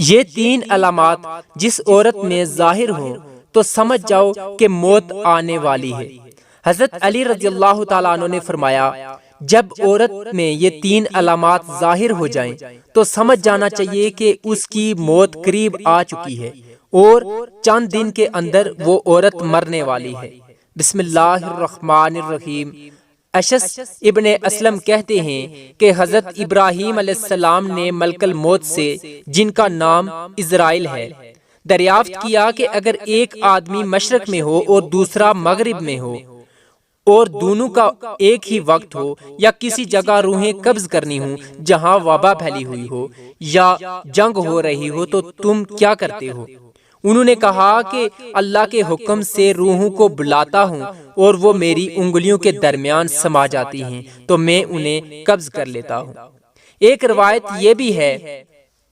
یہ تین علامات جس عورت میں ظاہر ہوں تو سمجھ جاؤ کہ موت آنے والی ہے۔ حضرت علی رضی اللہ تعالیٰ عنہ نے فرمایا، جب عورت میں یہ تین علامات ظاہر ہو جائیں تو سمجھ جانا چاہیے کہ اس کی موت قریب آ چکی ہے اور چند دن کے اندر وہ عورت مرنے والی ہے۔ بسم اللہ الرحمن الرحیم۔ اشعث ابن اسلم کہتے ہیں کہ حضرت ابراہیم علیہ السلام نے ملک الموت سے، جن کا نام عزرائیل ہے، دریافت کیا کہ اگر ایک آدمی مشرق میں ہو اور دوسرا مغرب میں ہو اور دونوں کا ایک ہی وقت ہو، یا کسی جگہ روحیں قبض کرنی ہوں جہاں وبا پھیلی ہوئی ہو یا جنگ ہو رہی ہو، تو تم کیا کرتے ہو؟ انہوں نے کہا کہ اللہ کے حکم سے روحوں کو بلاتا ہوں اور وہ میری انگلیوں کے درمیان سما جاتی ہیں تو میں انہیں قبض کر لیتا ہوں۔ ایک روایت یہ بھی ہے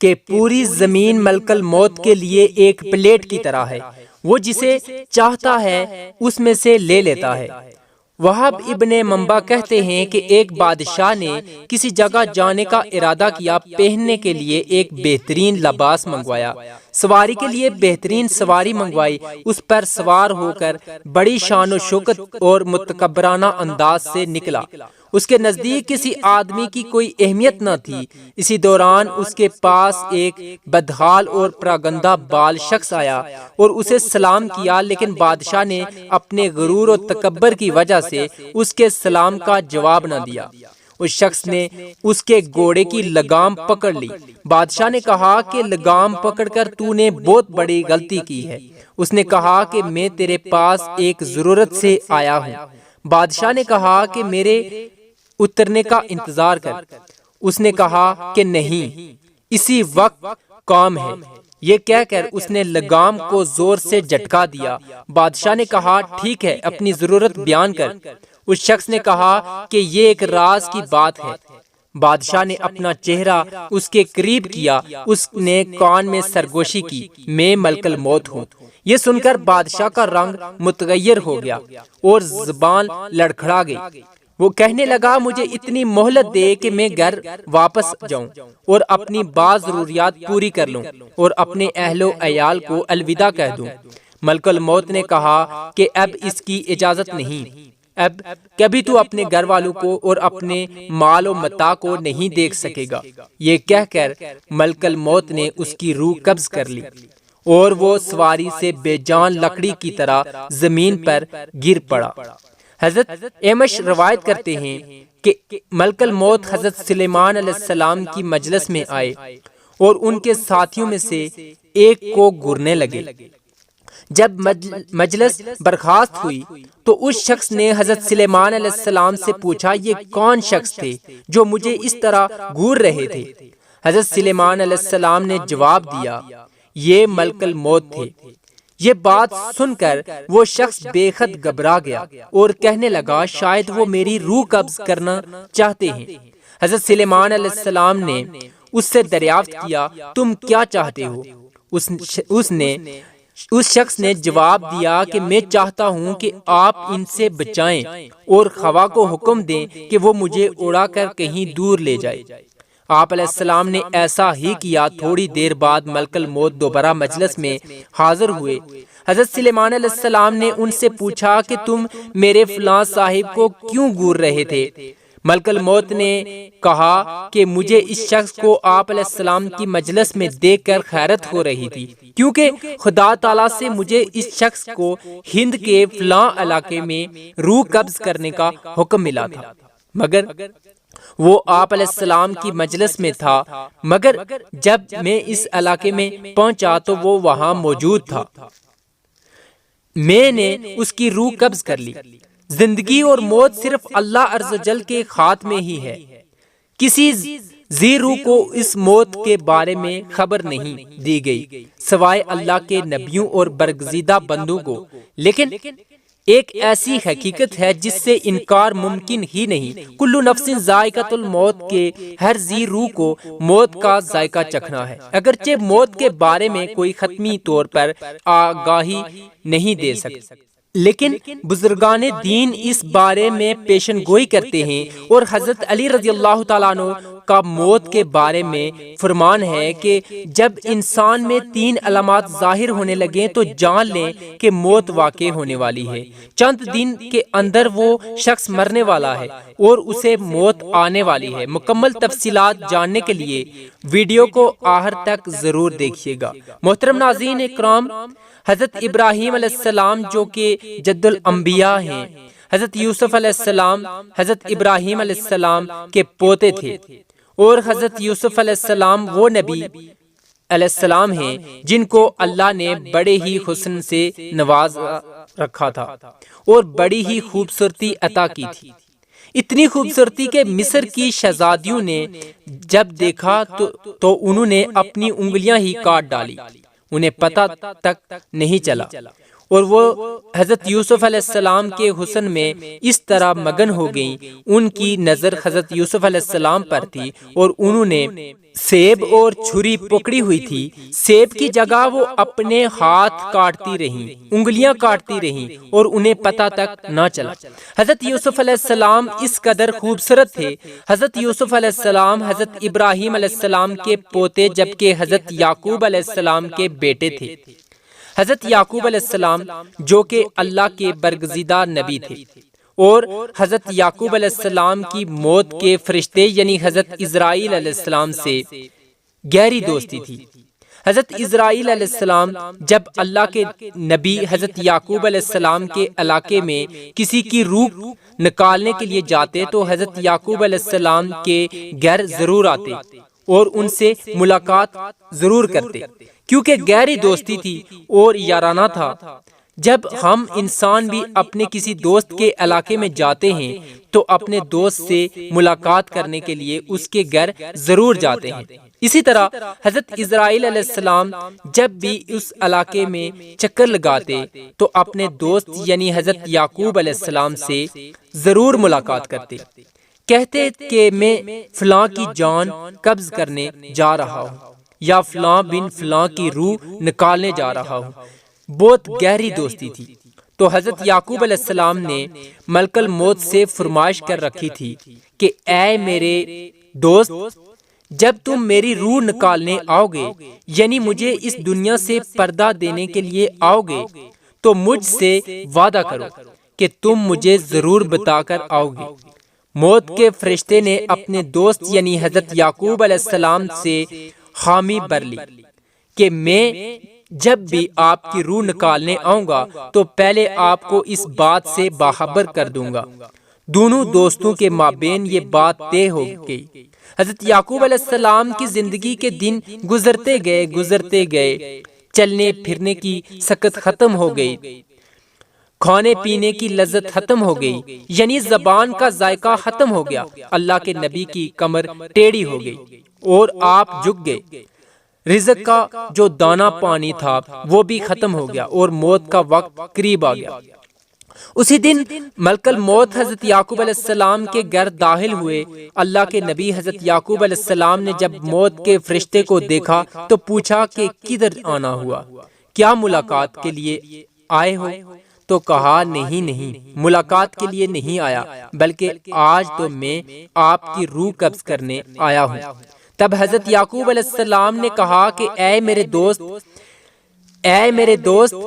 کہ پوری زمین ملک الموت کے لیے ایک پلیٹ کی طرح ہے، وہ جسے چاہتا ہے اس میں سے لے لیتا ہے۔ وہاب ابن منبع کہتے ہیں کہ ایک بادشاہ نے کسی جگہ جانے کا ارادہ کیا، پہننے کے لیے ایک بہترین لباس منگوایا، سواری کے لیے بہترین سواری منگوائی، اس پر سوار ہو کر بڑی شان و شوکت اور متکبرانہ انداز سے نکلا۔ اس کے نزدیک کسی آدمی کی کوئی اہمیت نہ تھی۔ اسی دوران اس کے پاس ایک بدحال اور پراگندہ بال شخص آیا اور اسے سلام کیا، لیکن بادشاہ نے اپنے غرور و تکبر کی وجہ سے اس کے سلام کا جواب نہ دیا۔ اس شخص نے اس کے گھوڑے کی لگام پکڑ لی۔ بادشاہ نے کہا کہ لگام پکڑ کر تو نے بہت بڑی غلطی کی ہے۔ اس نے کہا کہ میں تیرے پاس ایک ضرورت سے آیا ہوں۔ بادشاہ نے کہا کہ میرے اترنے کا انتظار کر۔ اس نے کہا کہ نہیں، اسی وقت کام ہے۔ یہ کہہ کر اس نے لگام کو زور سے جھٹکا دیا۔ بادشاہ نے کہا ٹھیک ہے، اپنی ضرورت بیان کر۔ اس شخص نے کہا کہ یہ ایک راز کی بات ہے۔ بادشاہ نے اپنا چہرہ اس کے قریب کیا، اس نے کان میں سرگوشی کی، میں ملک الموت ہوں۔ یہ سن کر بادشاہ کا رنگ متغیر ہو گیا اور زبان لڑکھڑا گئی۔ وہ کہنے لگا، مجھے اتنی مہلت دے کہ میں گھر واپس جاؤں اور اپنی بعض ضروریات پوری کر لوں اور اپنے اہل و عیال کو الوداع کہہ دوں۔ ملک الموت نے کہا کہ اب اس کی اجازت نہیں، اب کبھی تو اپنے گھر والوں کو اور اپنے مال و متاع کو نہیں دیکھ سکے گا۔ یہ کہہ کر ملک الموت نے اس کی روح قبض کر لی اور وہ سواری سے بے جان لکڑی کی طرح زمین پر گر پڑا۔ حضرت ایمش روایت کرتے ہیں کہ ملک الموت حضرت سلیمان علیہ السلام کی مجلس میں آئے اور ان کے ساتھیوں میں سے ایک کو گھورنے لگے۔ جب مجلس برخاست ہوئی تو اس شخص نے حضرت سلیمان علیہ السلام سے پوچھا، یہ کون شخص تھے جو مجھے اس طرح گھور رہے تھے؟ حضرت سلیمان علیہ السلام نے جواب دیا، یہ ملک الموت تھے۔ یہ بات سن کر وہ شخص بے حد گھبرا گیا اور کہنے لگا، شاید وہ میری روح قبض کرنا چاہتے ہیں۔ حضرت سلیمان علیہ السلام نے اس سے دریافت کیا، تم کیا چاہتے ہو؟ اس شخص نے جواب دیا کہ میں چاہتا ہوں کہ آپ ان سے بچائیں اور ہوا کو حکم دیں کہ وہ مجھے اڑا کر کہیں دور لے جائے۔ آپ علیہ السلام نے ایسا ہی کیا۔ تھوڑی دیر بعد ملک الموت دوبارہ مجلس میں حاضر ہوئے۔ حضرت سلیمان علیہ السلام نے ان سے پوچھا کہ تم میرے فلاں صاحب کو کیوں گھور رہے تھے؟ ملک الموت نے کہا کہ مجھے اس شخص کو آپ علیہ السلام کی مجلس میں دیکھ کر حیرت ہو رہی تھی، کیونکہ خدا تعالیٰ سے مجھے اس شخص کو ہند کے فلاں علاقے میں روح قبض کرنے کا حکم ملا تھا، مگر وہ آپ علیہ السلام کی مجلس میں تھا، مگر جب میں اس علاقے میں پہنچا تو وہ وہاں موجود تھا۔ میں نے اس کی روح قبض کر لی۔ زندگی اور موت صرف اللہ عز و جل کے ہاتھ میں ہی ہے۔ کسی ذی روح کو اس موت کے بارے میں خبر نہیں دی گئی سوائے اللہ کے نبیوں اور برگزیدہ بندوں کو، لیکن ایک ایسی حقیقت ہے جس سے انکار ممکن ہی نہیں۔ کل نفس ذائقۃ الموت کے ہر ذی روح کو موت کا ذائقہ چکھنا ہے، اگرچہ موت کے بارے میں کوئی حتمی طور پر آگاہی نہیں دے سکتا، لیکن بزرگان دین اس بارے میں پیشن گوئی کرتے ہیں، اور حضرت علی رضی اللہ تعالیٰ عنہ کا موت کے بارے میں فرمان ہے کہ جب انسان میں 3 علامات ظاہر ہونے لگیں تو جان لیں کہ موت واقع ہونے والی ہے۔ چند دن کے اندر وہ شخص مرنے والا ہے اور اسے موت آنے والی ہے۔ مکمل تفصیلات جاننے کے لیے ویڈیو کو آخر تک ضرور دیکھیے گا۔ محترم ناظرین اکرام، حضرت ابراہیم علیہ السلام جو کہ جد الانبیاء ہیں، حضرت یوسف علیہ السلام حضرت ابراہیم علیہ السلام کے پوتے تھے، اور حضرت یوسف علیہ السلام وہ نبی علیہ السلام ہیں جن کو اللہ نے بڑے ہی حسن سے نواز رکھا تھا اور بڑی ہی خوبصورتی عطا کی تھی، اتنی خوبصورتی کہ مصر کی شہزادیوں نے جب دیکھا تو انہوں نے اپنی انگلیاں ہی کاٹ ڈالی، انہیں پتہ تک نہیں چلا، اور وہ حضرت یوسف علیہ السلام کے حسن میں اس طرح مگن ہو گئیں، ان کی نظر حضرت یوسف علیہ السلام پر تھی اور انہوں نے سیب اور چھری پکڑی ہوئی تھی، سیب کی جگہ وہ اپنے ہاتھ کاٹتی رہیں، انگلیاں کاٹتی رہیں اور انہیں پتہ تک نہ چلا۔ حضرت یوسف علیہ السلام اس قدر خوبصورت تھے۔ حضرت یوسف علیہ السلام حضرت ابراہیم علیہ السلام کے پوتے جبکہ حضرت یعقوب علیہ السلام کے بیٹے تھے۔ حضرت یعقوب علیہ السلام جو کہ اللہ کے برگزیدہ نبی تھے، اور حضرت یعقوب علیہ السلام کی موت کے فرشتے یعنی حضرت اسرائیل علیہ السلام سے گہری دوستی تھی۔ حضرت اسرائیل علیہ السلام جب اللہ کے نبی حضرت یعقوب علیہ السلام کے علاقے میں کسی کی روح نکالنے کے لیے جاتے تو حضرت یعقوب علیہ السلام کے گھر ضرور آتے اور ان سے ملاقات ضرور کرتے، کیونکہ گہری دوستی تھی اور یارانہ تھا۔ جب ہم انسان بھی اپنے کسی دوست کے علاقے میں جاتے ہیں تو اپنے دوست سے ملاقات کرنے کے لیے اس کے گھر ضرور جاتے ہیں۔ اسی طرح حضرت اسرائیل علیہ السلام جب بھی اس علاقے میں چکر لگاتے تو اپنے دوست یعنی حضرت یعقوب علیہ السلام سے ضرور ملاقات کرتے، کہتے کہ میں فلاں کی جان قبض کرنے جا رہا ہوں یا فلاں بن فلاں کی روح نکالنے جا رہا ہوں۔ بہت گہری دوستی تھی۔ تو حضرت یعقوب علیہ السلام نے ملک الموت سے فرمائش کر رکھی تھی کہ اے میرے دوست، جب تم میری روح نکالنے آؤ گے یعنی مجھے اس دنیا سے پردہ دینے کے لیے آؤ گے تو مجھ سے وعدہ کرو کہ تم مجھے ضرور بتا کر آؤ گے۔ موت کے فرشتے نے اپنے دوست یعنی حضرت یعقوب علیہ السلام سے حامی بھر لی کہ میں جب بھی آپ کی روح نکالنے آؤں گا تو پہلے آپ کو اس بات سے باخبر کر دوں گا۔ دونوں دوستوں کے مابین یہ بات طے ہو گئی۔ حضرت یعقوب علیہ السلام کی زندگی کے دن گزرتے گئے، چلنے پھرنے کی سکت ختم ہو گئی، کھانے پینے کی لذت ختم ہو گئی، یعنی زبان کا ذائقہ ختم ہو گیا۔ اللہ کے نبی کی کمر ٹیڑھی ہو گئی اور آپ جھک گئے، رزق کا جو دانا پانی تھا وہ بھی ختم ہو گیا اور موت کا وقت قریب آ گیا۔ اسی دن ملک الموت حضرت یعقوب علیہ السلام کے گھر داخل ہوئے۔ اللہ کے نبی حضرت یعقوب علیہ السلام نے جب موت کے فرشتے کو دیکھا تو پوچھا کہ کدھر آنا ہوا، کیا ملاقات کے لیے آئے ہو؟ تو کہا نہیں، ملاقات کے لیے نہیں آیا، بلکہ آج تو میں آپ کی روح قبض کرنے آیا ہوں۔ تب حضرت یعقوب علیہ السلام نے کہا کہ اے میرے دوست،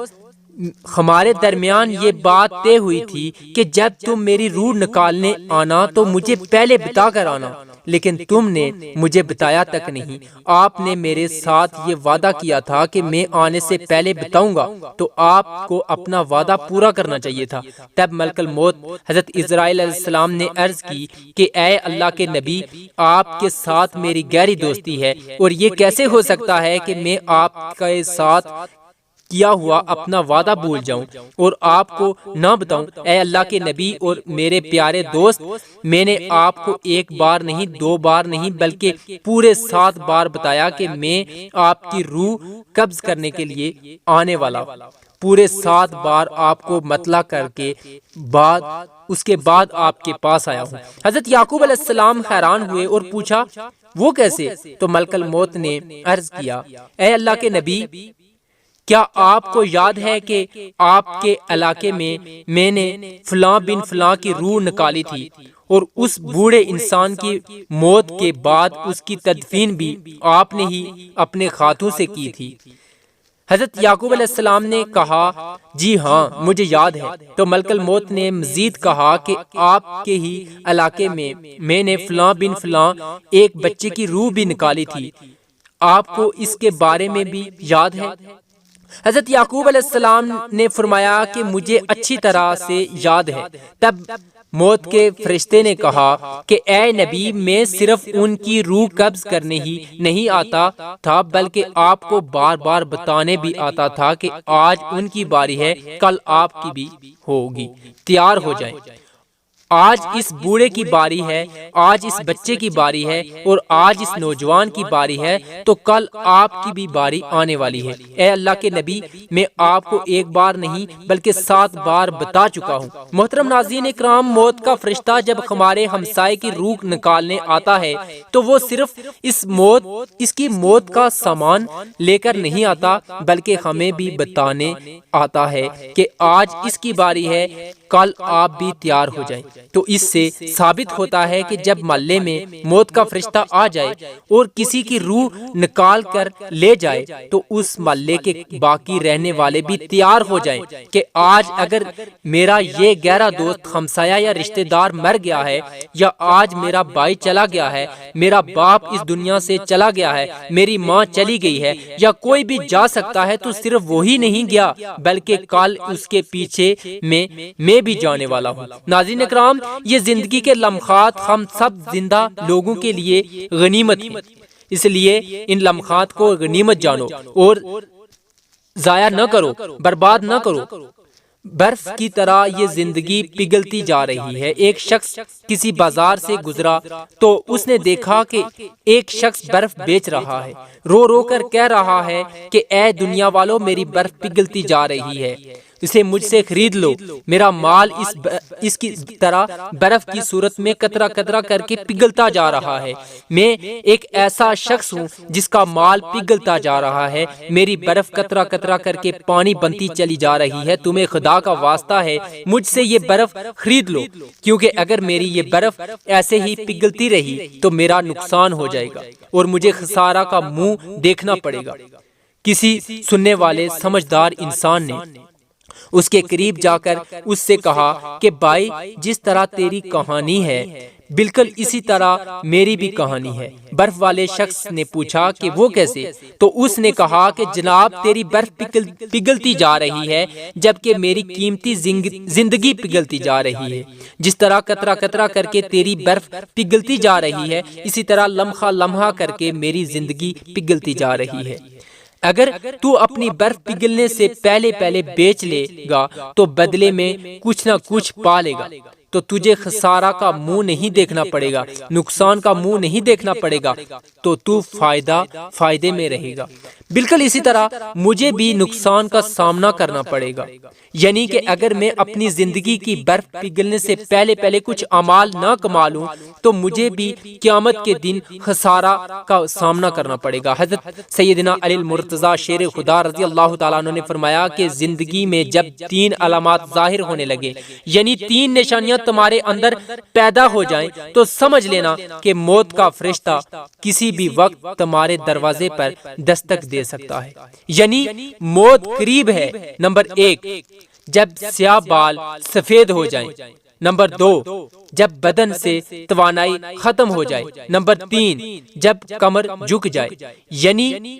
ہمارے درمیان یہ بات طے ہوئی تھی کہ جب تم میری روح نکالنے آنا تو مجھے پہلے بتا کر آنا، لیکن تم نے مجھے بتایا تک نہیں۔ آپ نے میرے ساتھ یہ وعدہ کیا تھا کہ میں آنے سے پہلے بتاؤں گا، تو آپ کو اپنا وعدہ پورا کرنا چاہیے تھا۔ تب ملک الموت حضرت اسرائیل علیہ السلام نے عرض کی کہ اے اللہ کے نبی، آپ کے ساتھ میری گہری دوستی ہے اور یہ کیسے ہو سکتا ہے کہ میں آپ کے ساتھ کیا ہوا اپنا وعدہ بھول جاؤں اور آپ کو نہ بتاؤں۔ اے اللہ کے نبی اور میرے پیارے دوست، میں نے آپ کو ایک بار نہیں، 2 بار نہیں، بلکہ پورے 7 بار بتایا کہ میں آپ کی روح قبض کرنے کے لیے آنے والا ہوں۔ پورے 7 بار آپ کو مطلع کر کے اس کے بعد آپ کے پاس آیا ہوں۔ حضرت یعقوب علیہ السلام حیران ہوئے اور پوچھا وہ کیسے؟ تو ملک الموت نے عرض کیا اے اللہ کے نبی، کیا آپ کو یاد ہے کہ آپ کے علاقے میں نے فلاں بن فلاں کی روح نکالی تھی اور اس بوڑھے انسان کی موت کے بعد اس کی تدفین بھی آپ نے ہی اپنے ہاتھوں سے کی تھی۔ حضرت یعقوب علیہ السلام نے کہا جی ہاں مجھے یاد ہے۔ تو ملک الموت نے مزید کہا کہ آپ کے ہی علاقے میں نے فلاں بن فلاں ایک بچے کی روح بھی نکالی تھی، آپ کو اس کے بارے میں بھی یاد ہے؟ حضرت یعقوب علیہ السلام نے فرمایا کہ مجھے اچھی طرح سے یاد ہے۔ تب موت کے فرشتے نے کہا کہ اے نبی، میں صرف ان کی روح قبض کرنے ہی نہیں آتا تھا بلکہ آپ کو بار بار بتانے بھی آتا تھا کہ آج ان کی باری ہے، کل آپ کی بھی ہوگی، تیار ہو جائیں۔ آج اس بوڑھے کی باری ہے، آج اس بچے کی باری ہے، اور آج اس نوجوان کی باری ہے، تو کل آپ کی بھی باری آنے والی ہے۔ اے اللہ کے نبی، میں آپ کو ایک بار نہیں بلکہ 7 بار بتا چکا ہوں۔ محترم ناظرین اکرام، موت کا فرشتہ جب ہمارے ہمسائے کی روح نکالنے آتا ہے تو وہ صرف اس کی موت کا سامان لے کر نہیں آتا بلکہ ہمیں بھی بتانے آتا ہے کہ آج اس کی باری ہے، کل آپ بھی تیار ہو جائیں۔ تو اس سے ثابت ہوتا ہے کہ جب محلے میں موت کا فرشتہ آ جائے اور کسی کی روح نکال کر لے جائے تو اس محلے کے باقی رہنے والے بھی تیار ہو جائیں کہ آج اگر میرا یہ گہرا دوست ہمسایہ یا رشتہ دار مر گیا ہے، یا آج میرا بھائی چلا گیا ہے، میرا باپ اس دنیا سے چلا گیا ہے، میری ماں چلی گئی ہے، یا کوئی بھی جا سکتا ہے، تو صرف وہی نہیں گیا بلکہ کل اس کے پیچھے میں بھی جانے والا ہوں۔ ناظرین اکرام، یہ زندگی کے لمحات ہم سب زندہ لوگوں کے لیے غنیمت ہیں، اس لیے ان لمحات کو غنیمت جانو اور ضائع نہ کرو، برباد نہ کرو۔ برف کی طرح یہ زندگی پگھلتی جا رہی ہے۔ ایک شخص کسی بازار سے گزرا تو اس نے دیکھا کہ ایک شخص برف بیچ رہا ہے، رو رو کر کہہ رہا ہے کہ اے دنیا والو، میری برف پگھلتی جا رہی ہے، اسے مجھ سے خرید لو۔ میرا مال اس کی طرح برف کی صورت میں قطرہ قطرہ کر کے پگھلتا جا رہا ہے۔ میں ایک ایسا شخص ہوں جس کا مال پگھلتا جا رہا ہے، میری برف قطرہ قطرہ کر کے پانی بنتی چلی جا رہی ہے۔ تمہیں خدا کا واسطہ ہے، مجھ سے یہ برف خرید لو، کیونکہ اگر میری یہ برف ایسے ہی پگھلتی رہی تو میرا نقصان ہو جائے گا اور مجھے خسارہ کا منہ دیکھنا پڑے گا۔ کسی سننے والے سمجھدار انسان نے اس کے قریب جا کر اس سے کہا کہ بھائی، جس طرح تیری کہانی ہے بالکل اسی طرح میری بھی کہانی ہے۔ برف والے شخص نے پوچھا کہ وہ کیسے؟ تو اس نے کہا کہ جناب، تیری برف پگھلتی جا رہی ہے جبکہ میری قیمتی زندگی پگھلتی جا رہی ہے۔ جس طرح قطرہ قطرہ کر کے تیری برف پگھلتی جا رہی ہے، اسی طرح لمحہ لمحہ کر کے میری زندگی پگھلتی جا رہی ہے۔ اگر تو اپنی برف پگھلنے سے پہلے بیچ لے گا تو بدلے میں کچھ نہ کچھ پا لے گا، تو تجھے خسارہ کا منہ نہیں دیکھنا پڑے گا، نقصان کا منہ نہیں دیکھنا پڑے گا، تو فائدے میں رہے گا۔ بالکل اسی طرح مجھے بھی نقصان کا سامنا کرنا پڑے گا، یعنی کہ اگر میں اپنی زندگی کی برف پگھلنے سے پہلے کچھ اعمال نہ کما لوں تو مجھے بھی قیامت کے دن خسارہ کا سامنا کرنا پڑے گا۔ حضرت سیدنا علی المرتضیٰ شیر خدا رضی اللہ تعالیٰ عنہ نے فرمایا کہ زندگی میں جب 3 علامات ظاہر ہونے لگے، یعنی 3 نشانیاں تمہارے اندر پیدا ہو جائیں، تو سمجھ لینا کہ موت کا فرشتہ کسی بھی وقت تمہارے دروازے پر دستک دے سکتا ہے، یعنی موت قریب ہے۔ نمبر 1، جب سیاہ بال سفید ہو جائیں۔ نمبر 2، جب بدن سے توانائی ختم ہو جائے۔ نمبر 3، جب کمر جھک جائے، یعنی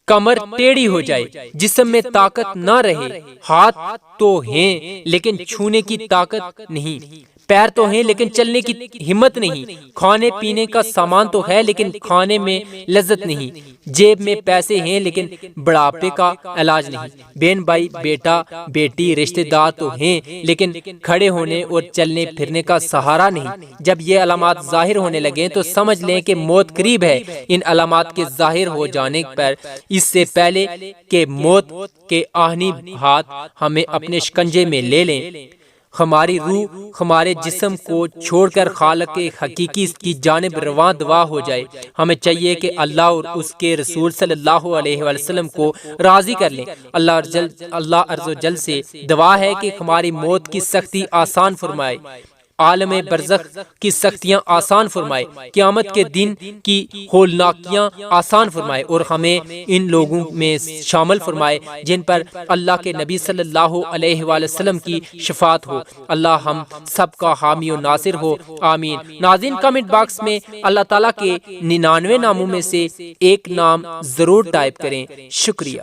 کمر ٹیڑھی ہو جائے، جسم میں طاقت نہ رہے، ہاتھ تو ہیں لیکن چھونے کی طاقت نہیں، پیر تو ہیں لیکن چلنے کی ہمت نہیں، کھانے پینے کا سامان تو ہے لیکن کھانے میں لذت نہیں، جیب میں پیسے ہیں لیکن بڑھاپے کا علاج نہیں، بہن بھائی بیٹا بیٹی رشتہ دار تو ہیں لیکن کھڑے ہونے اور چلنے پھرنے کا سہارا نہیں۔ جب یہ علامات ظاہر ہونے لگیں تو سمجھ لیں کہ موت قریب ہے۔ ان علامات کے ظاہر ہو جانے پر اس سے پہلے کہ موت کے آہنی ہاتھ ہمیں اپنے شکنجے میں لے لیں، ہماری روح ہمارے جسم کو چھوڑ کر خالق حقیقی کی جانب رواں دوا ہو جائے، ہمیں چاہیے کہ اللہ اور اس کے رسول صلی اللہ علیہ وسلم کو راضی کر لیں۔ اللہ عز و جل سے دعا ہے کہ ہماری موت کی سختی آسان فرمائے۔ عالم برزخ کی سختیاں آسان فرمائے، قیامت کے دن کی ہولناکیاں آسان فرمائے، اور ہمیں ان لوگوں میں شامل فرمائے جن پر اللہ کے نبی صلی اللہ علیہ وآلہ وسلم کی شفاعت ہو۔ اللہ ہم سب کا حامی و ناصر ہو، آمین۔ ناظرین، کمنٹ باکس میں اللہ تعالیٰ کے 99 ناموں میں سے ایک نام ضرور ٹائپ کریں۔ شکریہ۔